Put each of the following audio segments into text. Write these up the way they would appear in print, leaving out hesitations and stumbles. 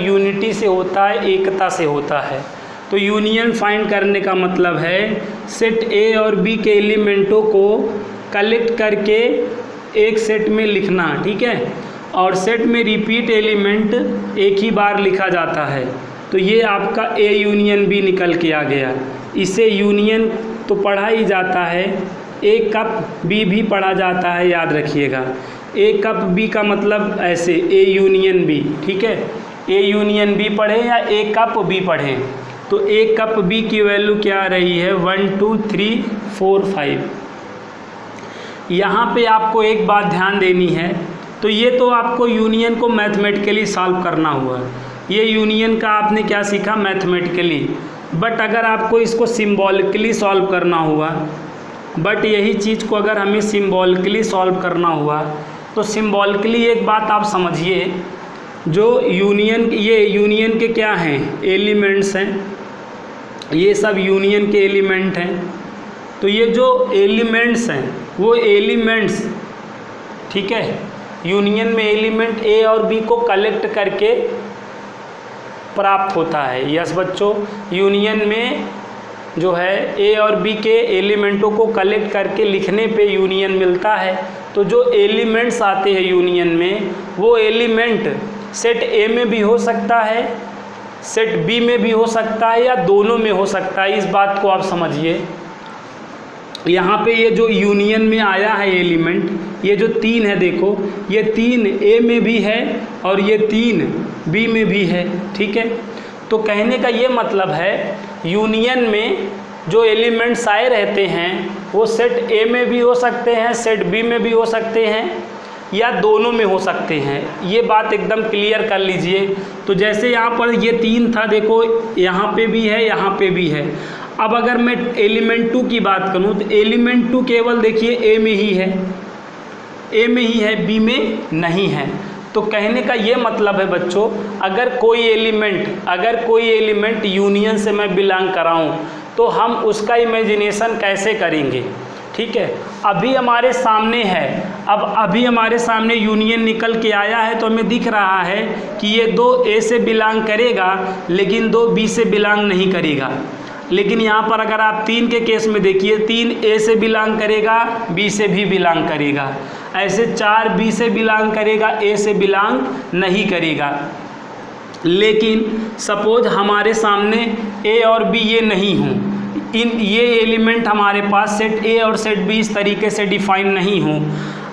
Unity से होता है, एकता से होता है। तो यूनियन फाइंड करने का मतलब है सेट ए और बी के एलिमेंटों को कलेक्ट करके एक सेट में लिखना, ठीक है। और सेट में रिपीट एलिमेंट एक ही बार लिखा जाता है। तो ये आपका ए यूनियन बी निकल के आ गया। इसे यूनियन तो पढ़ा ही जाता है, ए कप बी भी पढ़ा जाता है, याद रखिएगा। ए कप बी का मतलब ऐसे ए यूनियन बी, ठीक है। ए यूनियन बी पढ़े या ए कप बी पढ़े, तो ए कप बी की वैल्यू क्या आ रही है 1 2 3 4 5। यहाँ पे आपको एक बात ध्यान देनी है, तो ये तो आपको यूनियन को मैथमेटिकली सॉल्व करना हुआ। ये यूनियन का आपने क्या सीखा मैथमेटिकली, बट अगर आपको इसको सिंबॉलिकली सॉल्व करना हुआ, बट यही चीज़ को अगर हमें सिंबॉलिकली सॉल्व करना हुआ तो सिंबॉलिकली एक बात आप समझिए, जो यूनियन, ये यूनियन के क्या हैं एलिमेंट्स हैं, ये सब यूनियन के एलिमेंट हैं। तो ये जो एलिमेंट्स हैं वो एलिमेंट्स, ठीक है, यूनियन में एलिमेंट ए और बी को कलेक्ट करके प्राप्त होता है। यस बच्चों, यूनियन में जो है ए और बी के एलिमेंटों को कलेक्ट करके लिखने पे यूनियन मिलता है। तो जो एलिमेंट्स आते हैं यूनियन में, वो एलिमेंट सेट ए में भी हो सकता है, सेट बी में भी हो सकता है, या दोनों में हो सकता है। इस बात को आप समझिए। यहाँ पे ये जो यूनियन में आया है एलिमेंट, ये जो 3 है, देखो ये 3 ए में भी है और ये 3 बी में भी है, ठीक है। तो कहने का ये मतलब है यूनियन में जो एलिमेंट्स आए रहते हैं वो सेट ए में भी हो सकते हैं, सेट बी में भी हो सकते हैं, या दोनों में हो सकते हैं। ये बात एकदम क्लियर कर लीजिए। तो जैसे यहाँ पर ये 3 था, देखो यहाँ पे भी है, यहाँ पे भी है। अब अगर मैं एलिमेंट 2 की बात करूँ तो एलिमेंट 2 केवल देखिए ए में ही है, ए में ही है, बी में नहीं है। तो कहने का ये मतलब है बच्चों, अगर कोई एलिमेंट यूनियन से मैं बिलोंग कराऊँ तो हम उसका इमेजिनेशन कैसे करेंगे, ठीक है। अभी हमारे सामने है, अब अभी हमारे सामने यूनियन निकल के आया है, तो हमें दिख रहा है कि ये 2 ए से बिलोंग करेगा लेकिन 2 बी से बिलोंग नहीं करेगा। लेकिन यहाँ पर अगर आप 3 के केस में देखिए, 3 ए से बिलोंग करेगा, बी से भी बिलोंग करेगा, ऐसे 4 बी से बिलोंग करेगा, ए से बिलोंग नहीं करेगा। लेकिन सपोज हमारे सामने ए और बी ये नहीं हों, ये एलिमेंट हमारे पास सेट ए और सेट बी इस तरीके से डिफाइन नहीं हो,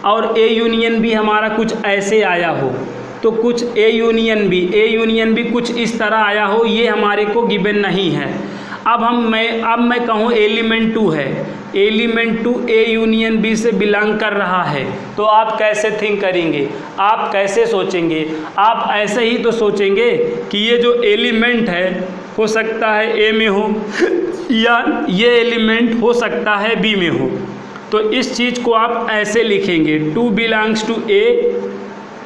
और ए यूनियन बी हमारा कुछ ऐसे आया हो, तो कुछ ए यूनियन बी कुछ इस तरह आया हो, ये हमारे को गिवन नहीं है। अब मैं कहूँ एलिमेंट 2 है, एलिमेंट 2 ए यूनियन बी से बिलोंग कर रहा है, तो आप कैसे थिंक करेंगे, आप कैसे सोचेंगे? आप ऐसे ही तो सोचेंगे कि ये जो एलिमेंट है हो सकता है ए में हो, या ये एलिमेंट हो सकता है बी में हो। तो इस चीज़ को आप ऐसे लिखेंगे 2 बिलोंग्स टू ए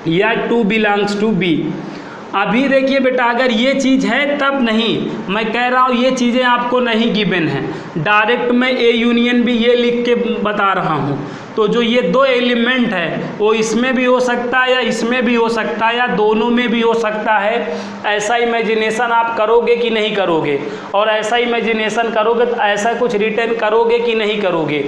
या 2 बिलोंग्स टू बी। अभी देखिए बेटा, अगर ये चीज़ है तब नहीं, मैं कह रहा हूँ ये चीज़ें आपको नहीं गिवन है, डायरेक्ट मैं ए यूनियन बी ये लिख के बता रहा हूँ। तो जो ये 2 एलिमेंट है वो इसमें भी हो सकता है या इसमें भी हो सकता है या दोनों में भी हो सकता है। ऐसा इमेजिनेशन आप करोगे कि नहीं करोगे? और ऐसा इमेजिनेशन करोगे तो ऐसा कुछ रिटर्न करोगे कि नहीं करोगे?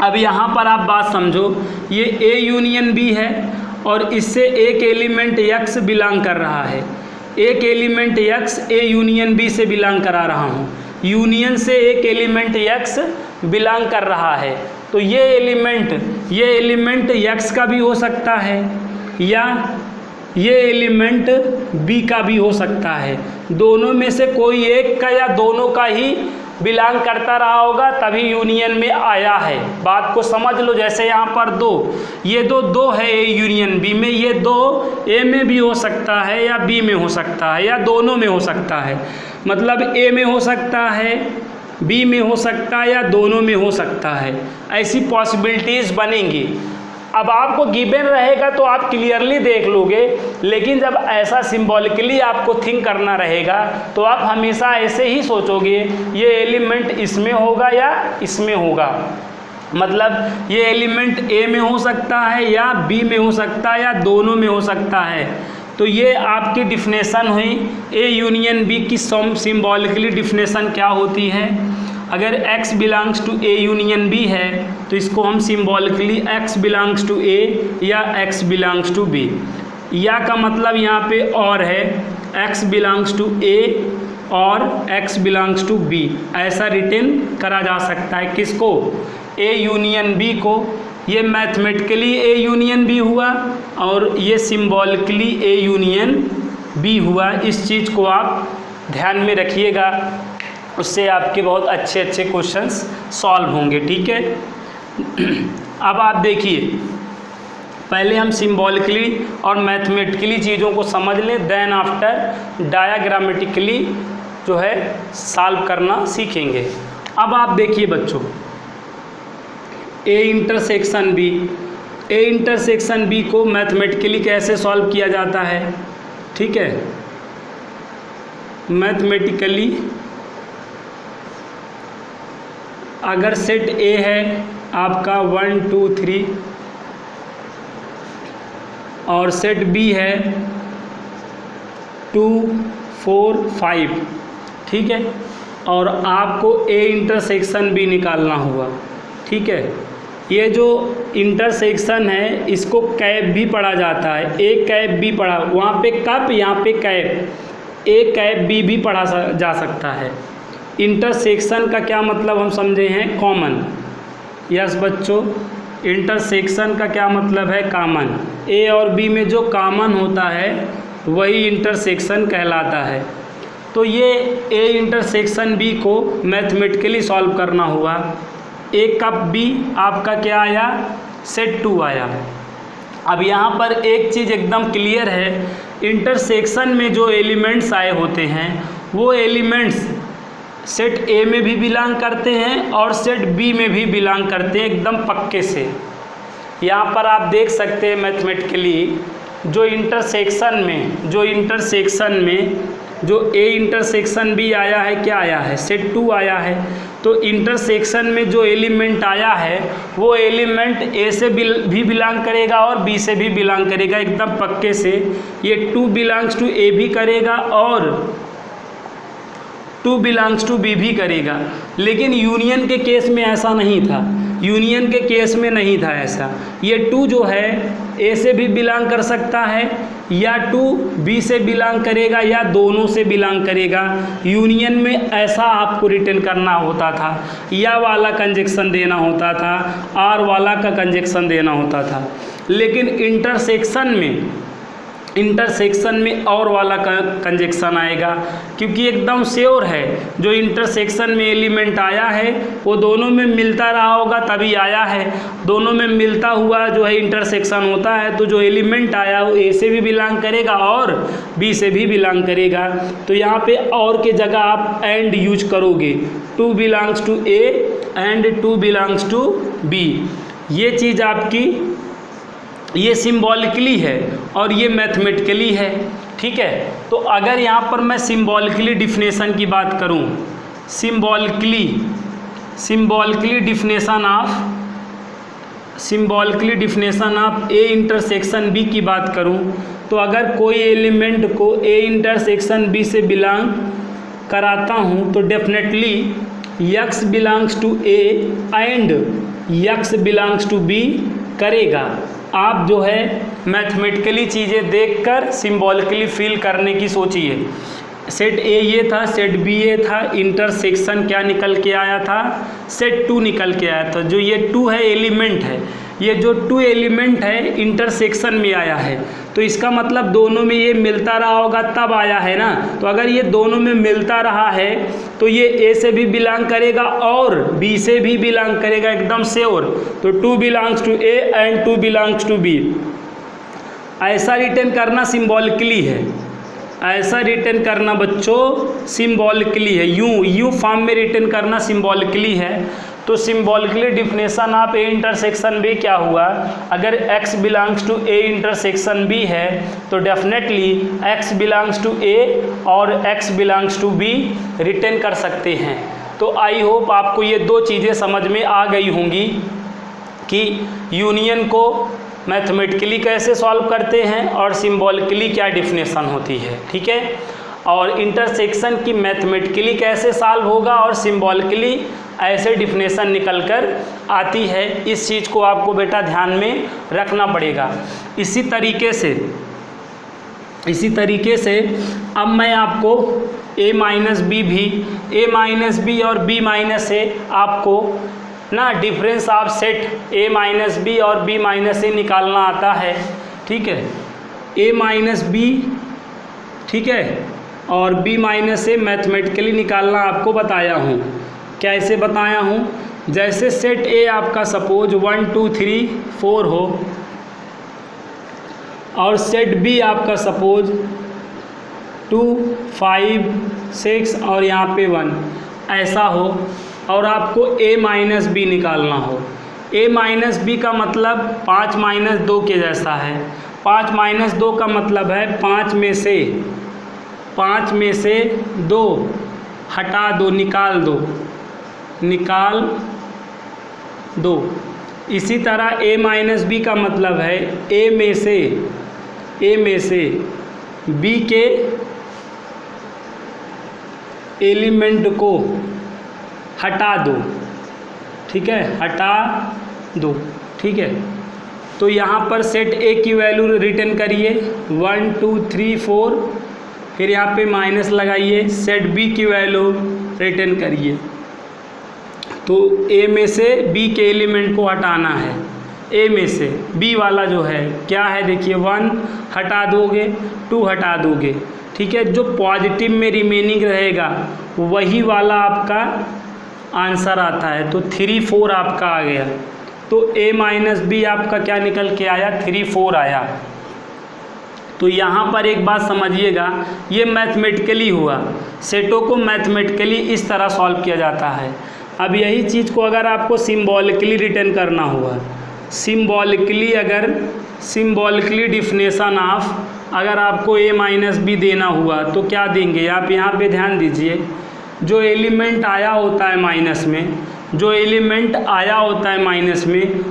अब यहाँ पर आप बात समझो, ये ए यूनियन बी है और इससे एक एलिमेंट x बिलोंग कर रहा है, एक element x A union B से बिलोंग करा रहा हूँ, यूनियन से एक एलिमेंट x बिलोंग कर रहा है। तो ये एलिमेंट x का भी हो सकता है या ये एलिमेंट b का भी हो सकता है। दोनों में से कोई एक का या दोनों का ही बिलोंग करता रहा होगा, तभी यूनियन में आया है। बात को समझ लो। जैसे यहाँ पर 2, ये 2 है ए यूनियन बी में, ये 2 ए में भी हो सकता है या बी में हो सकता है या दोनों में हो सकता है। मतलब ए में हो सकता है, बी में हो सकता है या दोनों में हो सकता है। ऐसी पॉसिबिलिटीज़ बनेंगी। अब आपको गिवन रहेगा तो आप क्लियरली देख लोगे, लेकिन जब ऐसा सिंबॉलिकली आपको थिंक करना रहेगा तो आप हमेशा ऐसे ही सोचोगे ये एलिमेंट इसमें होगा या इसमें होगा। मतलब ये एलिमेंट ए में हो सकता है या बी में हो सकता है या दोनों में हो सकता है। तो ये आपकी डिफिनेशन हुई ए यूनियन बी की सिम्बॉलिकली डिफिनेशन क्या होती है। अगर x belongs to A union B है तो इसको हम symbolically x belongs to A या x बिलोंग्स टू बी, या का मतलब यहाँ पे और है x बिलोंग्स टू ए और x बिलोंग्स टू बी, ऐसा रिटन करा जा सकता है। किसको? ए यूनियन बी को। ये मैथमेटिकली ए यूनियन बी हुआ और ये सिम्बॉलिकली ए यूनियन बी हुआ। इस चीज़ को आप ध्यान में रखिएगा, उससे आपके बहुत अच्छे अच्छे क्वेश्चंस सॉल्व होंगे। ठीक है, अब आप देखिए, पहले हम सिम्बॉलिकली और मैथमेटिकली चीज़ों को समझ लें, देन आफ्टर डायाग्रामेटिकली जो है सॉल्व करना सीखेंगे। अब आप देखिए बच्चों, A intersection B, A intersection B को मैथमेटिकली कैसे सॉल्व किया जाता है। ठीक है, मैथमेटिकली अगर सेट ए है आपका 1 2 3 और सेट बी है 2 4 5, ठीक है, और आपको ए इंटरसेक्शन बी निकालना हुआ। ठीक है, ये जो इंटरसेक्शन है इसको कैप भी पढ़ा जाता है, ए कैप बी पढ़ा, वहाँ पे कप यहाँ पे कैप, ए कैप बी भी पढ़ा जा सकता है। इंटरसेक्शन का क्या मतलब हम समझे हैं? कॉमन। यस बच्चों, इंटरसेक्शन का क्या मतलब है? कॉमन। ए और बी में जो कॉमन होता है वही इंटरसेक्शन कहलाता है। तो ये ए इंटरसेक्शन बी को मैथमेटिकली सॉल्व करना हुआ। ए कप बी आपका क्या आया? सेट 2 आया। अब यहाँ पर एक चीज़ एकदम क्लियर है, इंटरसेक्शन में जो एलिमेंट्स आए होते हैं वो एलिमेंट्स सेट ए में भी बिलोंग करते हैं और सेट बी में भी बिलोंग करते हैं, एकदम पक्के से। यहाँ पर आप देख सकते हैं मैथमेटिकली जो इंटरसेक्शन में जो ए इंटरसेक्शन बी आया है, क्या आया है? सेट 2 आया है। तो इंटरसेक्शन में जो एलिमेंट आया है वो एलिमेंट ए से भी बिलोंग करेगा और बी से भी बिलोंग करेगा, एकदम पक्के से। ये 2 बिलोंग्स टू ए भी करेगा और 2 बिलोंग्स टू बी भी करेगा। लेकिन यूनियन के केस में ऐसा नहीं था, यूनियन के केस में नहीं था ऐसा। ये 2 जो है ए से भी बिलोंग कर सकता है या 2 बी से बिलोंग करेगा या दोनों से बिलोंग करेगा। यूनियन में ऐसा आपको रिटर्न करना होता था, या वाला कंजक्शन देना होता था, आर वाला का कंजक्शन देना होता था। लेकिन इंटरसेक्शन में और वाला कंजक्शन आएगा, क्योंकि एकदम श्योर है जो इंटरसेक्शन में एलिमेंट आया है वो दोनों में मिलता रहा होगा तभी आया है। दोनों में मिलता हुआ जो है इंटरसेक्शन होता है, तो जो एलिमेंट आया वो ए से भी बिलोंग करेगा और बी से भी बिलोंग करेगा। तो यहाँ पे और के जगह आप एंड यूज करोगे, 2 belongs to A and 2 belongs to B. ये चीज़ आपकी ये सिम्बॉलिकली है और ये मैथमेटिकली है। ठीक है, तो अगर यहाँ पर मैं सिम्बॉलिकली डिफिनेशन की बात करूँ, symbolically definition of A intersection B की बात करूँ, तो अगर कोई एलिमेंट को ए इंटरसेक्शन बी से बिलोंग कराता हूँ तो definitely x belongs to A and x belongs to B करेगा। आप जो है मैथमेटिकली चीज़ें देखकर सिम्बॉलिकली फील करने की सोचिए। सेट ए ये था, सेट बी ये था, इंटरसेक्शन क्या निकल के आया था? सेट 2 निकल के आया था। जो ये 2 है एलिमेंट है, ये जो 2 एलिमेंट है इंटरसेक्शन में आया है, तो इसका मतलब दोनों में ये मिलता रहा होगा तब आया है ना। तो अगर ये दोनों में मिलता रहा है तो ये ए से भी बिलोंग करेगा और बी से भी बिलोंग करेगा, एकदम श्योर। तो 2 belongs to A and 2 belongs to B, ऐसा रिटर्न करना सिम्बॉलिकली है। ऐसा रिटर्न करना बच्चों सिम्बॉलिकली है, यूँ फॉर्म में रिटर्न करना सिम्बॉलिकली है। तो symbolically definition of A intersection B क्या हुआ? अगर x belongs to A intersection B है तो definitely x belongs to A और x belongs to B written कर सकते हैं। तो आई होप आपको ये 2 चीज़ें समझ में आ गई होंगी कि यूनियन को मैथमेटिकली कैसे सॉल्व करते हैं और सिंबॉलिकली क्या डिफिनेशन होती है, ठीक है। और इंटरसेक्शन की मैथमेटिकली कैसे सॉल्व होगा और सिंबॉलिकली ऐसे डिफिनेशन निकल कर आती है, इस चीज़ को आपको बेटा ध्यान में रखना पड़ेगा। इसी तरीके से अब मैं आपको a माइनस बी भी, a माइनस बी और b माइनस ए आपको ना difference of set a minus B और b माइनस ए निकालना आता है, ठीक है। a माइनस बी, ठीक है, और b माइनस ए मैथमेटिकली निकालना आपको बताया हूँ। कैसे बताया हूँ? जैसे सेट a आपका सपोज 1 2 3 4 हो और सेट b आपका सपोज 2 5 6 और यहाँ पे 1 ऐसा हो और आपको a माइनस बी निकालना हो। a माइनस बी का मतलब 5 माइनस 2 के जैसा है। 5 माइनस 2 का मतलब है 5 में से 2 हटा दो, निकाल दो। इसी तरह a माइनस बी का मतलब है a में से b के एलिमेंट को हटा दो, ठीक है, हटा दो, ठीक है। तो यहाँ पर सेट a की वैल्यू रिटर्न करिए 1 2 3 4, फिर यहाँ पे माइनस लगाइए, सेट b की वैल्यू रिटर्न करिए। तो a में से b के एलिमेंट को हटाना है। a में से b वाला जो है क्या है, देखिए 1 हटा दोगे, 2 हटा दोगे, ठीक है। जो पॉजिटिव में रिमेनिंग रहेगा वही वाला आपका आंसर आता है। तो 3 4 आपका आ गया। तो a माइनस बी आपका क्या निकल के आया, 3 4 आया। तो यहाँ पर एक बात समझिएगा, ये मैथमेटिकली हुआ। सेटों को मैथमेटिकली इस तरह सॉल्व किया जाता है। अब यही चीज़ को अगर आपको सिंबॉलिकली रिटर्न करना हुआ, सिंबॉलिकली डिफिनेशन ऑफ अगर आपको a माइनस बी देना हुआ तो क्या देंगे आप? यहाँ पे ध्यान दीजिए, जो एलिमेंट आया होता है माइनस में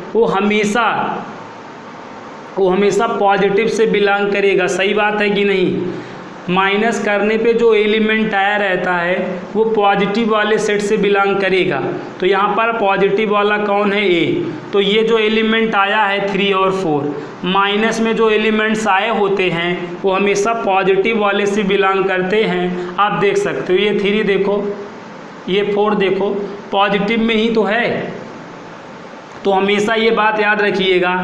वो हमेशा पॉजिटिव से बिलोंग करेगा। सही बात है कि नहीं? माइनस करने पे जो एलिमेंट आया रहता है वो पॉजिटिव वाले सेट से बिलोंग करेगा। तो यहाँ पर पॉजिटिव वाला कौन है? a। तो ये जो एलिमेंट आया है 3 और 4, माइनस में जो एलिमेंट्स आए होते हैं वो हमेशा पॉजिटिव वाले से बिलोंग करते हैं। आप देख सकते हो, ये 3 देखो, ये 4 देखो, पॉजिटिव में ही तो है। तो हमेशा ये बात याद रखिएगा,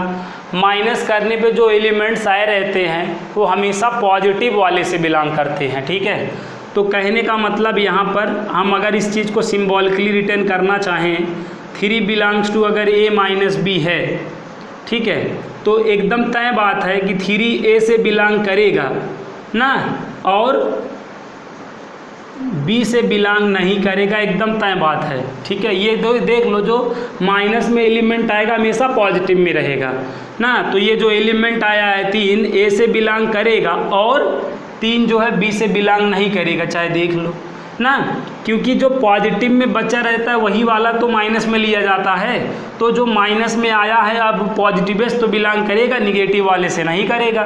माइनस करने पे जो एलिमेंट्स आए रहते हैं वो हमेशा पॉजिटिव वाले से बिलोंग करते हैं, ठीक है। तो कहने का मतलब यहाँ पर हम अगर इस चीज़ को सिंबॉलिकली रिटर्न करना चाहें, 3 बिलोंग्स टू अगर a माइनस बी है, ठीक है, तो एकदम तय बात है कि 3 a से बिलोंग करेगा ना, और b से बिलोंग नहीं करेगा, एकदम तय बात है, ठीक है। ये दो देख लो, जो माइनस में एलिमेंट आएगा हमेशा पॉजिटिव में रहेगा ना। तो ये जो एलिमेंट आया है 3 a से बिलोंग करेगा और 3 जो है b से बिलोंग नहीं करेगा, चाहे देख लो ना, क्योंकि जो पॉजिटिव में बचा रहता है वही वाला तो माइनस में लिया जाता है। तो जो माइनस में आया है अब पॉजिटिव तो बिलोंग करेगा, निगेटिव वाले से नहीं करेगा।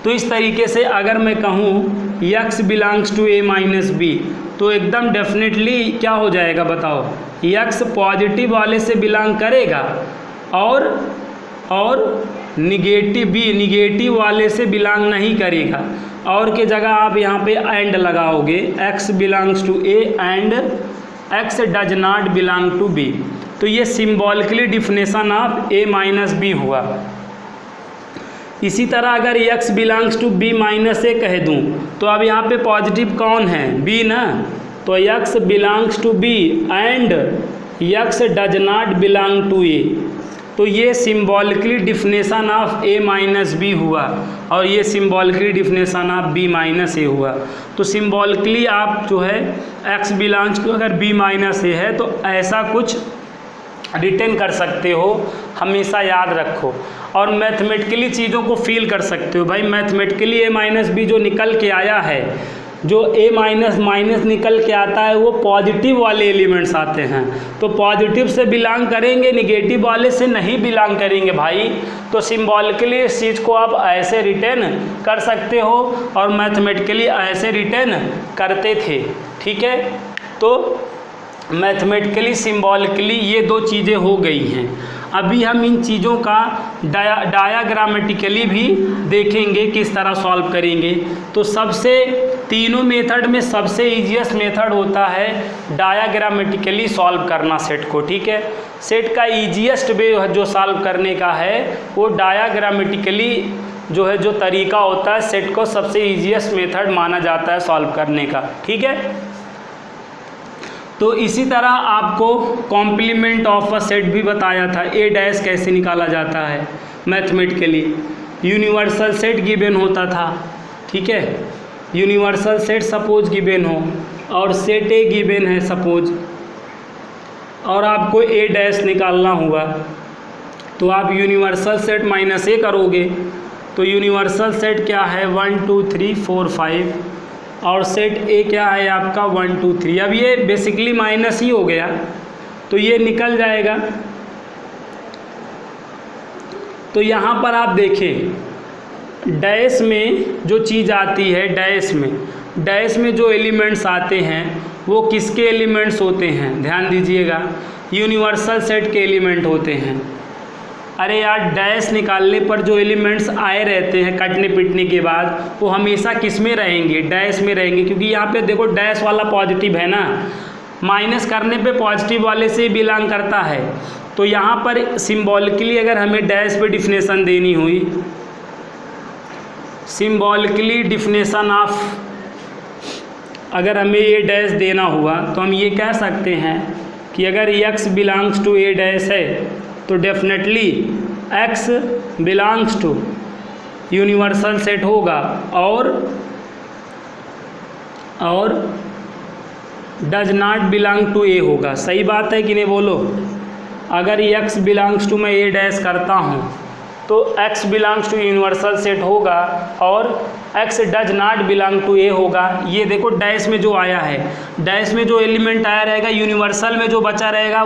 तो इस तरीके से अगर मैं कहूँ x belongs to a minus B, तो एकदम डेफिनेटली क्या हो जाएगा बताओ, x पॉजिटिव वाले से बिलोंग करेगा और निगेटिव वाले से बिलोंग नहीं करेगा। और के जगह आप यहाँ पे एंड लगाओगे, x belongs to a and x does not belong to b। तो ये symbolically definition of a minus B हुआ। इसी तरह अगर x belongs to b minus A कह दूँ तो अब यहाँ पे पॉजिटिव कौन है? b ना। तो x belongs to b and x does not belong to a। तो ये symbolically definition of a minus B हुआ और ये symbolically definition of b minus A हुआ। तो सिंबॉलिकली आप जो है x बिलोंग्स टू अगर b माइनस ए है तो ऐसा कुछ रिटर्न कर सकते हो, हमेशा याद रखो। और मैथमेटिकली चीज़ों को फील कर सकते हो। भाई मैथमेटिकली a माइनस बी जो निकल के आया है जो ए माइनस माइनस निकल के आता है वो पॉजिटिव वाले एलिमेंट्स आते हैं, तो पॉजिटिव से बिलोंग करेंगे, निगेटिव वाले से नहीं बिलोंग करेंगे भाई। तो सिंबॉलिकली इस चीज़ को आप ऐसे रिटेन कर सकते हो और मैथमेटिकली ऐसे रिटेन करते थे, ठीक है। तो मैथमेटिकली सिंबॉलिकली ये दो चीज़ें हो गई हैं। अभी हम इन चीज़ों का डायाग्रामेटिकली भी देखेंगे किस तरह सॉल्व करेंगे। तो सबसे तीनों मेथड में सबसे ईजीएस्ट मेथड होता है डायाग्रामेटिकली सॉल्व करना सेट को, ठीक है। सेट का ईजीएस्ट वे जो सॉल्व करने का है वो डायाग्रामेटिकली जो है जो तरीका होता है सेट को सबसे ईजीएस्ट मेथड माना जाता है सॉल्व करने का, ठीक है। तो इसी तरह आपको कॉम्प्लीमेंट ऑफ अ सेट भी बताया था, ए डैश कैसे निकाला जाता है मैथमेटिकली। यूनिवर्सल सेट गिवन होता था, ठीक है। यूनिवर्सल सेट सपोज गिवन हो और सेट ए गिवन है सपोज, और आपको ए डैश निकालना हुआ तो आप यूनिवर्सल सेट माइनस ए करोगे। तो यूनिवर्सल सेट क्या है 1 2 3 4 5 और सेट ए क्या है आपका 1 2 3। अब ये बेसिकली माइनस ही हो गया तो ये निकल जाएगा। तो यहाँ पर आप देखें डैश में जो चीज़ आती है, डैश में जो एलिमेंट्स आते हैं वो किसके एलिमेंट्स होते हैं, ध्यान दीजिएगा, यूनिवर्सल सेट के एलिमेंट होते हैं। अरे यार डैश निकालने पर जो एलिमेंट्स आए रहते हैं कटने पिटने के बाद वो हमेशा किस में रहेंगे, डैश में रहेंगे, क्योंकि यहाँ पे देखो डैश वाला पॉजिटिव है ना, माइनस करने पे पॉजिटिव वाले से बिलोंग करता है। तो यहाँ पर सिंबॉलिकली अगर हमें डैश पे डिफिनेशन देनी हुई, सिंबॉलिकली डिफिनेशन ऑफ अगर हमें ए डैश देना हुआ तो हम ये कह सकते हैं कि अगर x belongs to A dash है तो definitely x belongs to universal set होगा और does not belong to A होगा। सही बात है कि नहीं बोलो। अगर x बिलोंग्स टू मैं ए डैश करता हूँ तो x belongs to universal set होगा और x does not belong to A होगा। ये देखो डैश में जो आया है, डैश में जो एलिमेंट आया रहेगा यूनिवर्सल में जो बचा रहेगा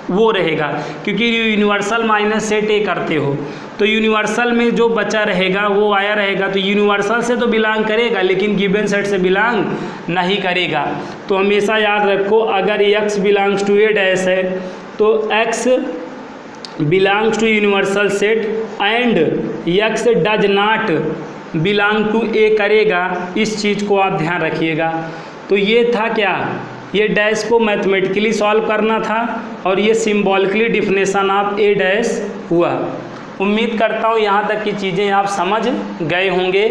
वो रहेगा, क्योंकि यूनिवर्सल माइनस सेट ए करते हो तो यूनिवर्सल में जो बचा रहेगा वो आया रहेगा। तो यूनिवर्सल से तो बिलोंग करेगा लेकिन गिवन सेट से बिलोंग नहीं करेगा। तो हमेशा याद रखो अगर x belongs to A dash है तो x belongs to universal set and x does not belong to A करेगा। इस चीज़ को आप ध्यान रखिएगा। तो ये था क्या, ये डैश को मैथमेटिकली सॉल्व करना था और ये symbolically definition of A dash हुआ। उम्मीद करता हूँ यहाँ तक की चीज़ें आप समझ गए होंगे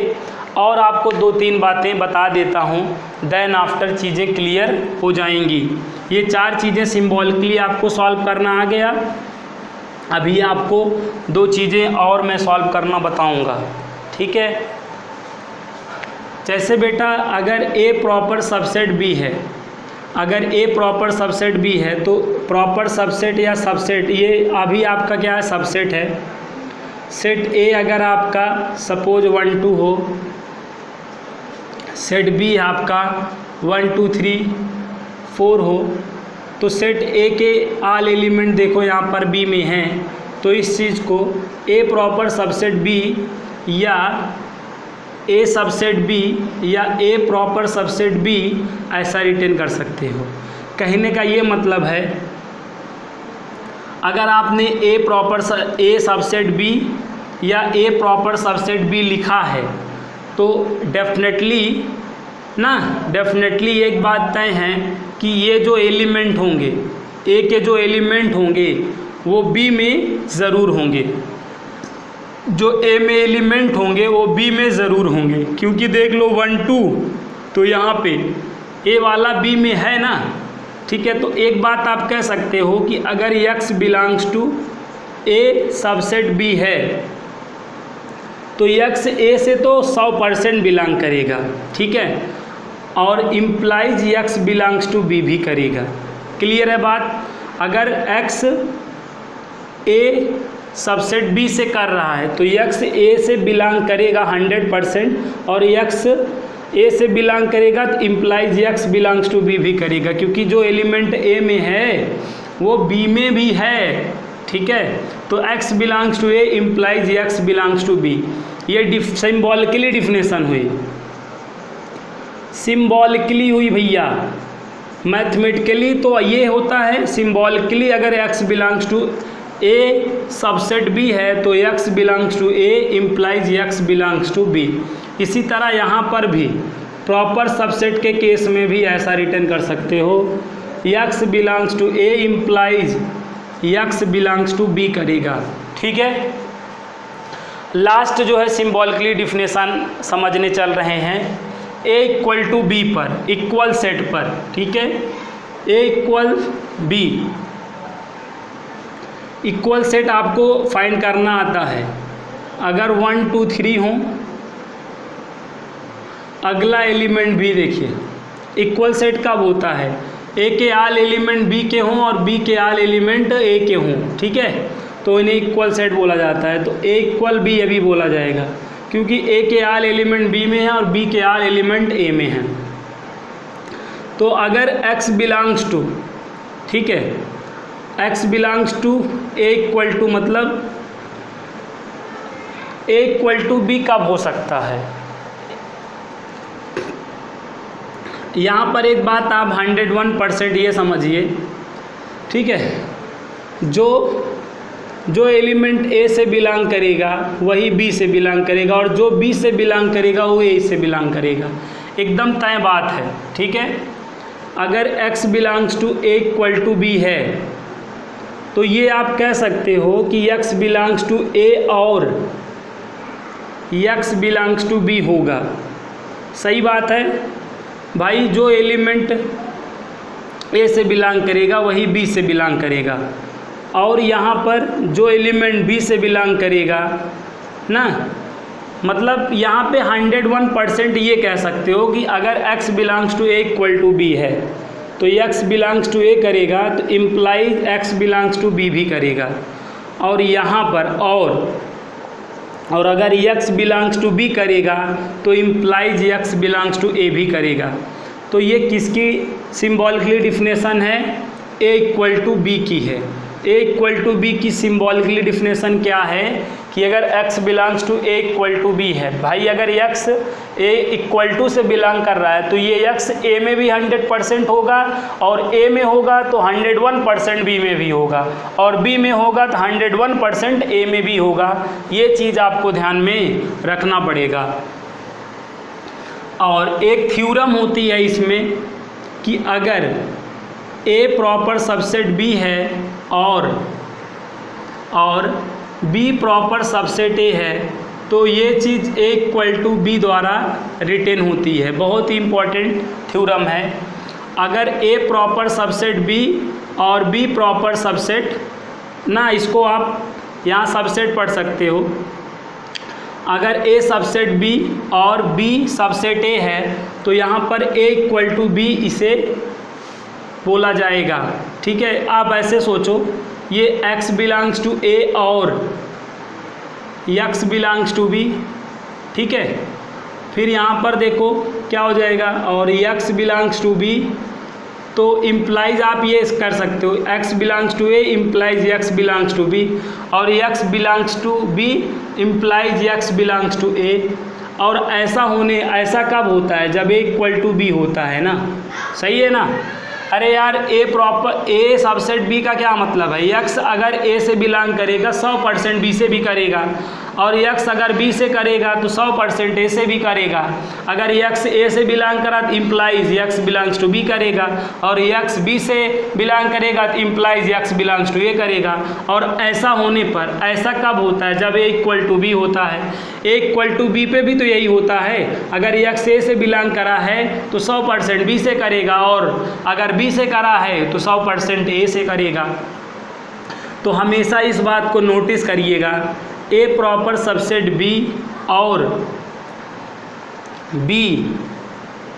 और आपको 2-3 बातें बता देता हूँ, देन आफ्टर चीज़ें क्लियर हो जाएंगी। ये 4 चीज़ें सिंबॉलिकली आपको सॉल्व करना आ गया। अभी आपको 2 चीज़ें और मैं सॉल्व करना बताऊँगा, ठीक है। जैसे बेटा अगर ए प्रॉपर सबसेट बी है, अगर ए प्रॉपर सबसेट बी है तो प्रॉपर सबसेट या सबसेट ये अभी आपका क्या है सबसेट है। सेट ए अगर आपका सपोज 1 2 हो, सेट बी आपका 1 2 3 4 हो, तो सेट ए के ऑल एलिमेंट देखो यहाँ पर बी में हैं, तो इस चीज़ को ए प्रॉपर सबसेट बी या ए सबसेट बी या ए प्रॉपर सबसेट बी ऐसा रिटेन कर सकते हो। कहने का ये मतलब है अगर आपने ए सबसेट बी या ए प्रॉपर सबसेट बी लिखा है तो डेफिनेटली एक बात तय है कि ये जो एलिमेंट होंगे, ए के जो एलिमेंट होंगे वो बी में ज़रूर होंगे, जो ए में एलिमेंट होंगे वो बी में ज़रूर होंगे। क्योंकि देख लो 1 2 तो यहाँ पे ए वाला बी में है ना, ठीक है। तो एक बात आप कह सकते हो कि अगर x belongs to A subset B है तो x ए से तो 100% बिलोंग करेगा, ठीक है, और implies x belongs to B भी करेगा। क्लियर है बात। अगर x ए सबसेट बी से कर रहा है तो x ए से बिलोंग करेगा 100% और x ए से बिलोंग करेगा तो implies x belongs to B भी करेगा, क्योंकि जो एलिमेंट ए में है वो बी में भी है, ठीक है। तो x belongs to A implies x belongs to B, ये सिम्बॉलिकली डिफिनेशन हुई, सिम्बॉलिकली हुई भैया। मैथमेटिकली तो ये होता है, सिम्बॉलिकली अगर x belongs to A subset B है तो x belongs to A implies x belongs to B. इसी तरह यहाँ पर भी प्रॉपर सबसेट के केस में भी ऐसा रिटर्न कर सकते हो, x belongs to A implies x belongs to B करेगा, ठीक है। लास्ट जो है सिम्बॉलिकली डिफिनेशन समझने चल रहे हैं, ए इक्वल टू बी पर, इक्वल सेट पर, ठीक है। A equal B, equal set आपको फाइंड करना आता है। अगर 1 2 3 हो, अगला एलिमेंट भी देखिए, इक्वल सेट कब होता है, ए के आल एलिमेंट बी के हों और बी के आल एलिमेंट ए के हों, ठीक है, तो इन्हें इक्वल सेट बोला जाता है। तो ए इक्वल बी अभी बोला जाएगा, क्योंकि ए के आल एलिमेंट बी में है और बी के आल एलिमेंट ए में है। तो अगर x बिलोंग्स टू, ठीक है, x belongs to A equal to, मतलब ए इक्वल टू बी कब हो सकता है। यहाँ पर एक बात आप 101% ये समझिए, ठीक है, जो एलिमेंट ए से बिलोंग करेगा वही बी से बिलोंग करेगा, और जो बी से बिलोंग करेगा वो ए से बिलोंग करेगा, एकदम तय बात है, ठीक है। अगर x belongs to A equal to B है तो ये आप कह सकते हो कि x बिलोंग्स टू ए और x बिलोंग्स टू बी होगा। सही बात है भाई, जो एलिमेंट ए से बिलोंग करेगा वही बी से बिलोंग करेगा, और यहाँ पर जो एलिमेंट बी से बिलोंग करेगा ना, मतलब यहाँ पे 101% ये कह सकते हो कि अगर x belongs to A equal to B है तो x बिलोंग्स टू ए करेगा तो implies x belongs to B भी करेगा, और यहाँ पर और अगर x बिलोंग्स टू बी करेगा तो implies x belongs to A भी करेगा। तो ये किसकी सिम्बॉलिकली डिफिनेशन है, a इक्वल टू बी की है। ए इक्वल टू बी की सिम्बॉलिकली डिफिनेशन क्या है कि अगर x belongs to A equal to B है, भाई अगर x ए इक्वल टू से बिलोंग कर रहा है तो ये x ए में भी 100% होगा, और a में होगा तो 101% b में भी होगा, और b में होगा तो 101% a में भी होगा। ये चीज़ आपको ध्यान में रखना पड़ेगा। और एक थ्योरम होती है इसमें कि अगर a प्रॉपर सबसेट b है और b प्रॉपर सबसेट a है तो ये चीज़ a इक्वल टू बी द्वारा रिटेन होती है। बहुत ही इम्पॉर्टेंट थ्योरम है। अगर a प्रॉपर सबसेट b और b प्रॉपर सबसेट ना, इसको आप यहाँ सबसेट पढ़ सकते हो, अगर a सबसेट b और b सबसेट a है तो यहाँ पर a इक्वल टू b इसे बोला जाएगा, ठीक है। आप ऐसे सोचो, ये x बिलोंग्स टू a और x बिलोंग्स टू b, ठीक है। फिर यहाँ पर देखो क्या हो जाएगा, और x बिलोंग्स टू b, तो इम्प्लाइज आप ये कर सकते हो x belongs to a implies x belongs to b, और x belongs to b implies x belongs to a। और ऐसा कब होता है, जब a इक्वल टू b होता है ना, सही है ना। अरे यार a proper a subset b का क्या मतलब है, x अगर a से बिलोंग करेगा 100% b से भी करेगा, और x अगर b से करेगा तो 100% a से भी करेगा। अगर x a से बिलोंग करा तो implies x belongs to b करेगा, और x b से बिलोंग करेगा तो implies x belongs to a करेगा। और ऐसा होने पर ऐसा कब होता है, जब a इक्वल टू b होता है। a इक्वल टू b पे भी तो यही होता है, अगर x a से बिलोंग करा है तो 100% b से करेगा, और अगर b से करा है तो 100% a से करेगा। तो हमेशा इस बात को नोटिस करिएगा, a प्रॉपर सबसेट b और b,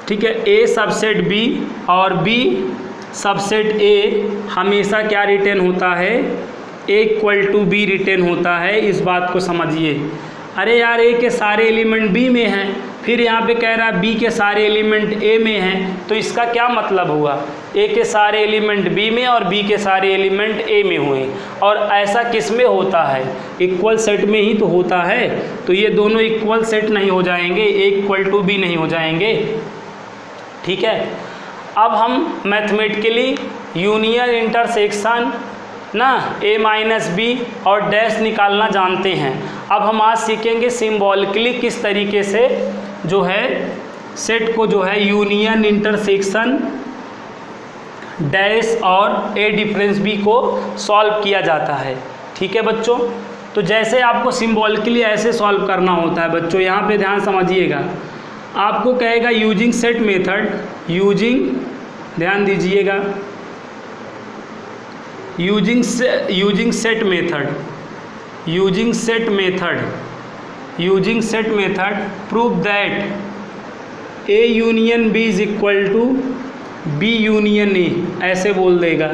ठीक है, a सबसेट b और b सबसेट a हमेशा क्या रिटेन होता है, a equal to b written होता है। इस बात को समझिए। अरे यार a के सारे एलिमेंट b में हैं फिर यहाँ पे कह रहा है बी के सारे एलिमेंट ए में हैं, तो इसका क्या मतलब हुआ, ए के सारे एलिमेंट बी में और बी के सारे एलिमेंट ए में हुए। और ऐसा किस में होता है, इक्वल सेट में ही तो होता है। तो ये दोनों इक्वल सेट नहीं हो जाएंगे, ए इक्वल टू बी नहीं हो जाएंगे। ठीक है, अब हम मैथमेटिकली यूनियन इंटरसेक्शन ना ए माइनस बी और डैश निकालना जानते हैं। अब हम आज सीखेंगे सिंबॉलिकली किस तरीके से जो है सेट को जो है यूनियन इंटरसेक्शन डैश और ए डिफरेंस बी को सॉल्व किया जाता है। ठीक है बच्चों, तो जैसे आपको सिंबॉलिकली ऐसे सॉल्व करना होता है बच्चों, यहाँ पे ध्यान समझिएगा। आपको कहेगा यूजिंग सेट मेथड, यूजिंग, ध्यान दीजिएगा, using set method prove that A union B is equal to B union A, ऐसे बोल देगा।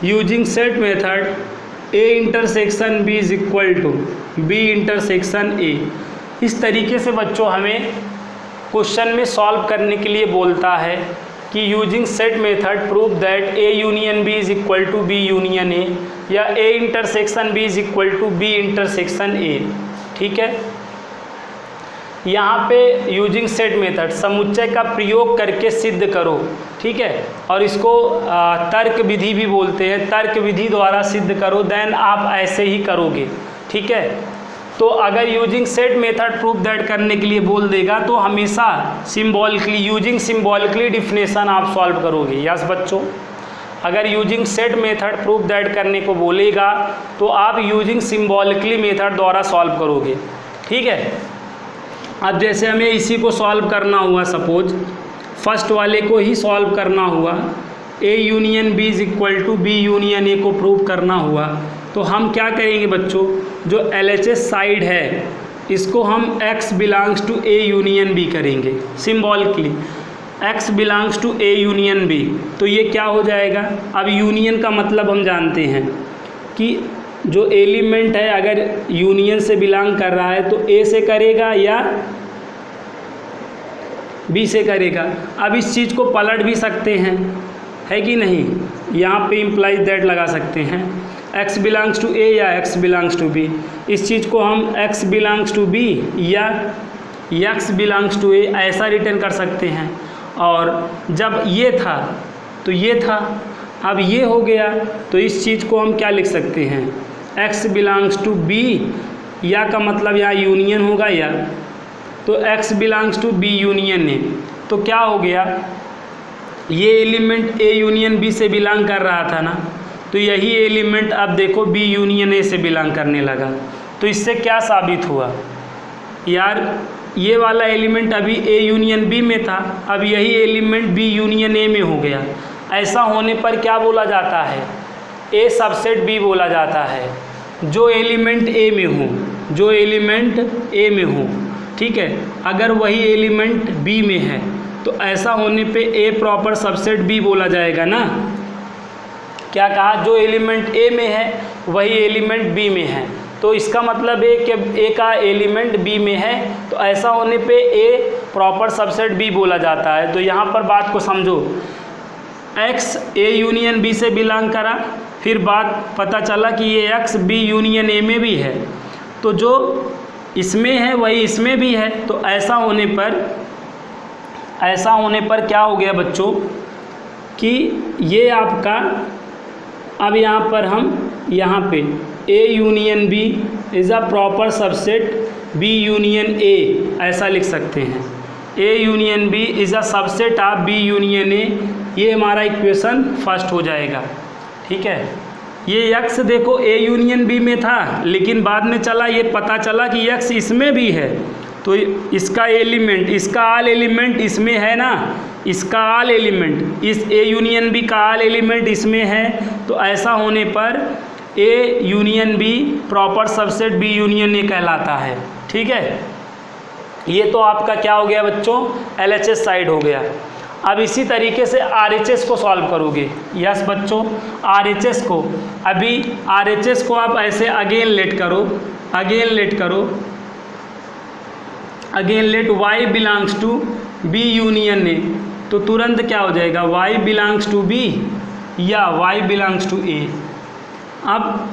Using set method A intersection B is equal to B intersection A. इस तरीके से बच्चों हमें क्वेश्चन में सॉल्व करने के लिए बोलता है कि using set method prove that A union B is equal to B union A, या A intersection B is equal to B intersection A. ठीक है, यहाँ पे यूजिंग सेट मेथड समुच्चय का प्रयोग करके सिद्ध करो। ठीक है, और इसको तर्क विधि भी बोलते हैं, तर्क विधि द्वारा सिद्ध करो, देन आप ऐसे ही करोगे। ठीक है, तो अगर using set method proof that करने के लिए बोल देगा तो हमेशा सिंबॉलिकली, यूजिंग सिंबॉलिकली डिफिनेशन आप सॉल्व करोगे। यस बच्चों, अगर using set method proof that करने को बोलेगा तो आप यूजिंग सिंबॉलिकली मेथड द्वारा सॉल्व करोगे। ठीक है, अब जैसे हमें इसी को सॉल्व करना हुआ, सपोज फर्स्ट वाले को ही सॉल्व करना हुआ, A union B is equal to B union A को प्रूव करना हुआ, तो हम क्या करेंगे बच्चों, जो LHS साइड है इसको हम x belongs to A union B करेंगे symbolically, x belongs to A union B. तो ये क्या हो जाएगा, अब यूनियन का मतलब हम जानते हैं कि जो एलिमेंट है अगर यूनियन से बिलोंग कर रहा है तो ए से करेगा या बी से करेगा। अब इस चीज़ को पलट भी सकते हैं, है कि नहीं, यहाँ पे इम्प्लाइज दैट लगा सकते हैं, x बिलोंग्स टू ए या x बिलोंग्स टू बी। इस चीज़ को हम x बिलोंग्स टू बी या x बिलोंग्स टू ए ऐसा रिटर्न कर सकते हैं। और जब ये था तो ये था, अब ये हो गया, तो इस चीज़ को हम क्या लिख सकते हैं, x बिलोंग्स टू बी, या का मतलब यहाँ यूनियन होगा या, तो x belongs to B union A. तो क्या हो गया, ये एलिमेंट ए यूनियन बी से बिलोंग कर रहा था ना, तो यही एलिमेंट अब देखो बी यूनियन ए से बिलोंग करने लगा। तो इससे क्या साबित हुआ यार, ये वाला एलिमेंट अभी ए यूनियन बी में था, अब यही एलिमेंट बी यूनियन ए में हो गया। ऐसा होने पर क्या बोला जाता है, ए सबसेट बी बोला जाता है। जो एलिमेंट ए में हो, जो एलिमेंट ए में हो, ठीक है, अगर वही एलिमेंट बी में है तो ऐसा होने पे ए प्रॉपर सबसेट बी बोला जाएगा ना। क्या कहा, जो एलिमेंट ए में है वही एलिमेंट बी में है, तो इसका मतलब है कि ए का एलिमेंट बी में है, तो ऐसा होने पे ए प्रॉपर सबसेट बी बोला जाता है। तो यहाँ पर बात को समझो, x ए यूनियन बी से बिलोंग करा, फिर बात पता चला कि ये x बी यूनियन ए में भी है, तो जो इसमें है वही इसमें भी है। तो ऐसा होने पर क्या हो गया बच्चों कि ये आपका, अब यहाँ पर हम यहाँ पे A union B is a proper subset B union A ऐसा लिख सकते हैं। A union B is a subset of B union A, ये हमारा इक्वेशन फर्स्ट हो जाएगा। ठीक है, ये x देखो ए यूनियन बी में था, लेकिन बाद में चला ये पता चला कि x इसमें भी है, तो इसका एलिमेंट, इसका ऑल एलिमेंट इसमें है ना, इसका ऑल एलिमेंट, इस ए यूनियन बी का ऑल एलिमेंट इसमें है। तो ऐसा होने पर A union B proper subset B union A कहलाता है। ठीक है, ये तो आपका क्या हो गया बच्चों, LHS साइड हो गया। अब इसी तरीके से RHS को सॉल्व करोगे। यस बच्चों, RHS को, अभी RHS को आप ऐसे अगेन लेट करो, again let y belongs to b union A, तो तुरंत क्या हो जाएगा, y बिलोंग्स टू b या y बिलोंग्स टू a। अब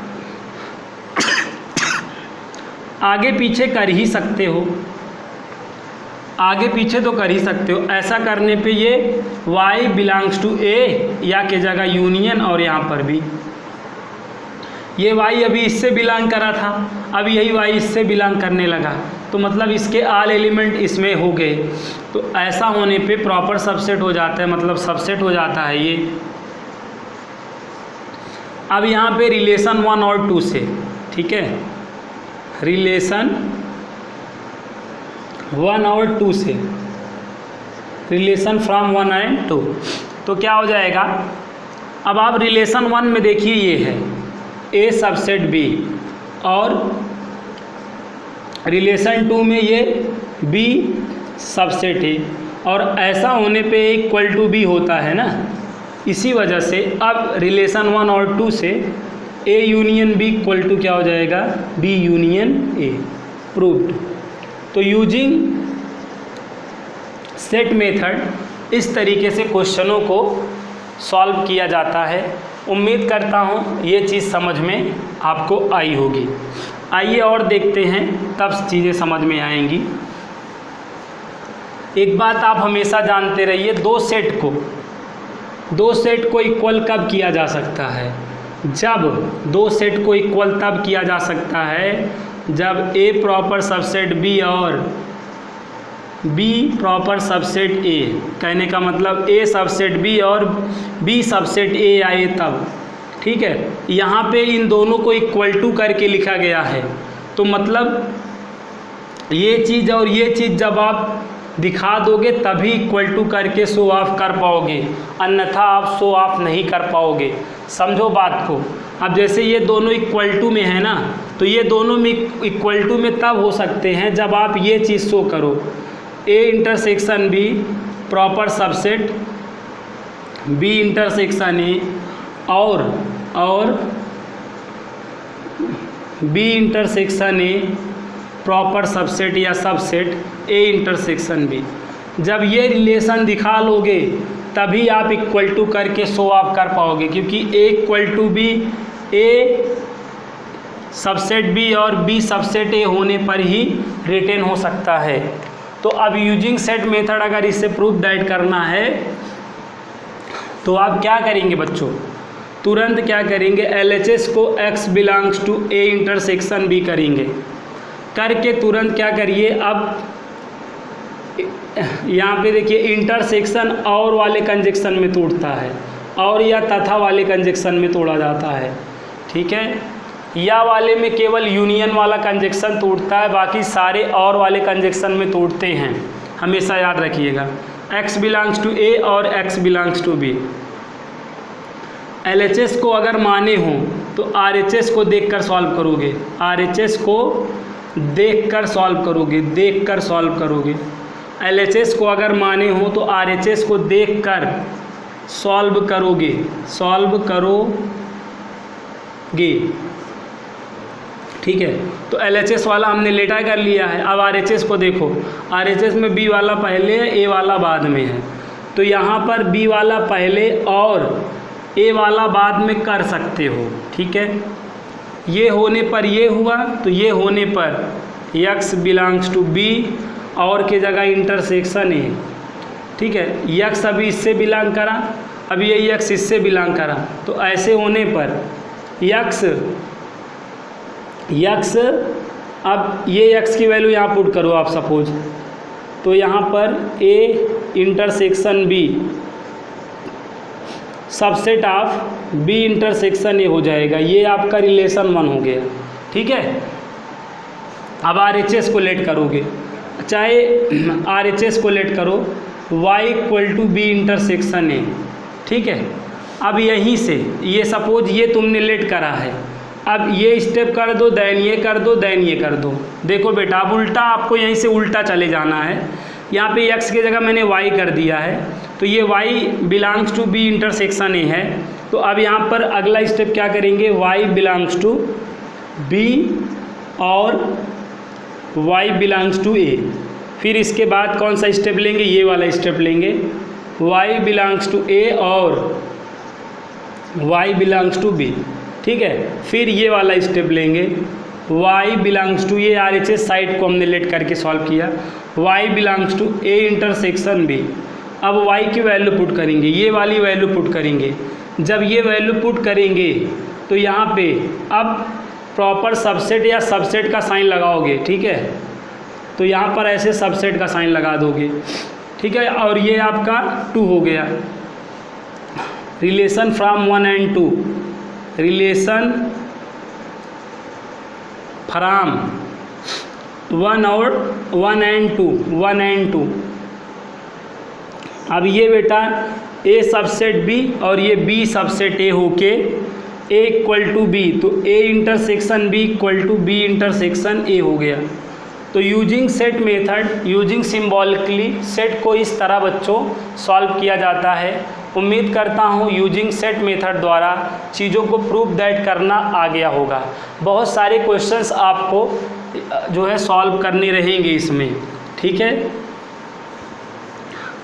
आगे पीछे कर ही सकते हो, आगे पीछे तो कर ही सकते हो। ऐसा करने पे ये y बिलोंग्स टू a या के जगह यूनियन, और यहाँ पर भी ये y अभी इससे बिलोंग करा था, अब यही y इससे बिलोंग करने लगा, तो मतलब इसके ऑल एलिमेंट इसमें हो गए। तो ऐसा होने पे प्रॉपर सबसेट हो जाता है, मतलब सबसेट हो जाता है ये। अब यहाँ पे रिलेशन 1 और 2 से, ठीक है, रिलेशन 1 और 2 से, रिलेशन फ्रॉम 1 एंड 2, तो क्या हो जाएगा। अब आप रिलेशन 1 में देखिए, ये है A सबसेट B, और रिलेशन 2 में ये B सबसेट है, और ऐसा होने पे इक्वल टू B होता है ना। इसी वजह से अब रिलेशन 1 और 2 से A union B equal to क्या हो जाएगा, B यूनियन A, प्रूव्ड। तो यूजिंग सेट मेथड इस तरीके से क्वेश्चनों को सॉल्व किया जाता है। उम्मीद करता हूँ ये चीज़ समझ में आपको आई होगी। आइए और देखते हैं, तब चीज़ें समझ में आएंगी। एक बात आप हमेशा जानते रहिए, दो सेट को इक्वल कब किया जा सकता है, जब दो सेट को इक्वल तब किया जा सकता है जब A प्रॉपर सबसेट B और B प्रॉपर सबसेट A, कहने का मतलब A सबसेट B और B सबसेट A आए तब, ठीक है। यहाँ पे इन दोनों को इक्वल टू करके लिखा गया है, तो मतलब ये चीज़ और ये चीज़ जब आप दिखा दोगे तभी इक्वल टू करके शो ऑफ कर पाओगे, अन्यथा आप शो ऑफ नहीं कर पाओगे। समझो बात को। अब जैसे ये दोनों इक्वल टू में है ना, तो ये दोनों में इक्वल टू में तब हो सकते हैं जब आप ये चीज़ शो करो, A intersection B proper subset B intersection A, और B intersection A proper subset या सबसेट A इंटरसेक्शन B। जब ये रिलेशन दिखा लोगे तभी आप इक्वल टू करके शो ऑफ कर पाओगे, क्योंकि A equal to B, A subset B और B सबसेट A होने पर ही रिटेन हो सकता है। तो अब यूजिंग सेट मेथड अगर इससे प्रूफ दैट करना है तो आप क्या करेंगे बच्चों, तुरंत क्या करेंगे, LHS को X belongs to A intersection B करेंगे, करके तुरंत क्या करिए, अब यहाँ पे देखिए इंटरसेक्शन और वाले कंजक्शन में तोड़ता है, और या तथा वाले कंजक्शन में तोड़ा जाता है, ठीक है। या वाले में केवल यूनियन वाला कंजक्शन तोड़ता है, बाकी सारे और वाले कंजक्शन में तोड़ते हैं, हमेशा याद रखिएगा। X बिलोंग्स टू A और X belongs to B। LHS को अगर माने हो तो RHS को देखकर सॉल्व करोगे, RHS को देखकर सॉल्व करोगे, LHS को अगर माने हो तो RHS को देखकर सॉल्व करोगे, ठीक है। तो LHS वाला हमने लेटा कर लिया है। अब RHS को देखो, RHS में B वाला पहले है, A वाला बाद में है, तो यहाँ पर B वाला पहले और A वाला बाद में कर सकते हो, ठीक है। ये होने पर ये हुआ, तो ये होने पर X बिलोंग्स टू B और के जगह इंटरसेक्शन है, ठीक है। X अभी इससे बिलोंग करा, अब ये X इससे बिलोंग करा, तो ऐसे होने पर X अब ये X की वैल्यू यहाँ पुट करो आप सपोज, तो यहाँ पर A intersection B subset of B intersection A हो जाएगा। ये आपका रिलेशन 1 हो गया, ठीक है। अब RHS को लेट करोगे, चाहे RHS को लेट करो, Y equal to B intersection A, ठीक है। अब यहीं से ये सपोज ये तुमने लेट करा है, अब ये स्टेप कर दो, दैन ये कर दो, दैन ये कर दो। देखो बेटा, अब उल्टा आपको यहीं से उल्टा चले जाना है। यहाँ पे X की जगह मैंने Y कर दिया है, तो ये Y belongs to B intersection A है, तो अब यहाँ पर अगला स्टेप क्या करेंगे, Y बिलोंग्स टू B और Y बिलोंग्स टू A, फिर इसके बाद कौन सा स्टेप लेंगे, ये वाला स्टेप लेंगे, y बिलोंग्स टू a और y बिलोंग्स टू b, ठीक है। फिर ये वाला स्टेप लेंगे, y बिलोंग्स टू, ये RHS साइड को हमने लेट करके सॉल्व किया, y belongs to a intersection b। अब y की वैल्यू पुट करेंगे, ये वाली वैल्यू पुट करेंगे। जब ये वैल्यू पुट करेंगे तो यहाँ पे अब प्रॉपर सबसेट या सबसेट का साइन लगाओगे, ठीक है। तो यहाँ पर ऐसे सबसेट का साइन लगा दोगे, ठीक है। और ये आपका 2 हो गया, relation from 1 and 2, relation from 1 और 1 एंड 2, 1 एंड 2। अब ये बेटा A सबसेट B और ये B सबसेट A होके A इक्वल टू B, तो A intersection B equal to B intersection A हो गया। तो using set method, using symbolically, set को इस तरह बच्चों सॉल्व किया जाता है। उम्मीद करता हूँ यूजिंग सेट मेथड द्वारा चीज़ों को प्रूव दैट करना आ गया होगा। बहुत सारे क्वेश्चंस आपको जो है सॉल्व करने रहेंगे इसमें, ठीक है।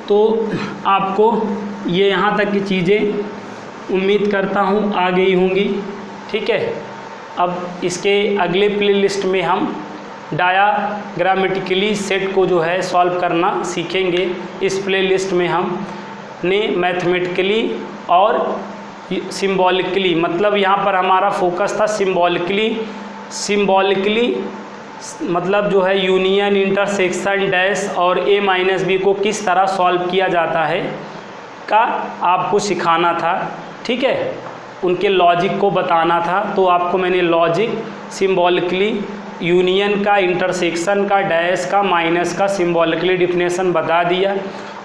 तो आपको ये यहाँ तक की चीज़ें उम्मीद करता हूँ आ गई होंगी, ठीक है। अब इसके अगले प्लेलिस्ट में हम डायाग्रामेटिकली सेट को जो है सॉल्व करना सीखेंगे। इस प्लेलिस्ट में हम ने मैथमेटिकली और सिम्बॉलिकली, मतलब यहाँ पर हमारा फोकस था सिम्बॉलिकली मतलब जो है यूनियन, इंटरसेक्शन, डैश और a माइनस बी को किस तरह सॉल्व किया जाता है का आपको सिखाना था, ठीक है। उनके लॉजिक को बताना था। तो आपको मैंने लॉजिक, सिम्बॉलिकली, यूनियन का, इंटरसेक्शन का, डैश का, माइनस का सिम्बॉलिकली डिफिनेशन बता दिया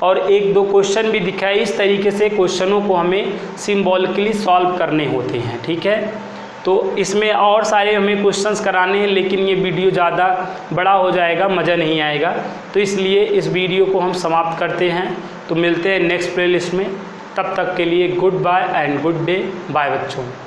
और 1-2 क्वेश्चन भी दिखाए। इस तरीके से क्वेश्चनों को हमें सिम्बॉलिकली सॉल्व करने होते हैं, ठीक है। तो इसमें और सारे हमें क्वेश्चंस कराने हैं, लेकिन ये वीडियो ज़्यादा बड़ा हो जाएगा, मज़ा नहीं आएगा। तो इसलिए इस वीडियो को हम समाप्त करते हैं। तो मिलते हैं नेक्स्ट प्लेलिस्ट में, तब तक के लिए good bye and good day, bye बच्चों।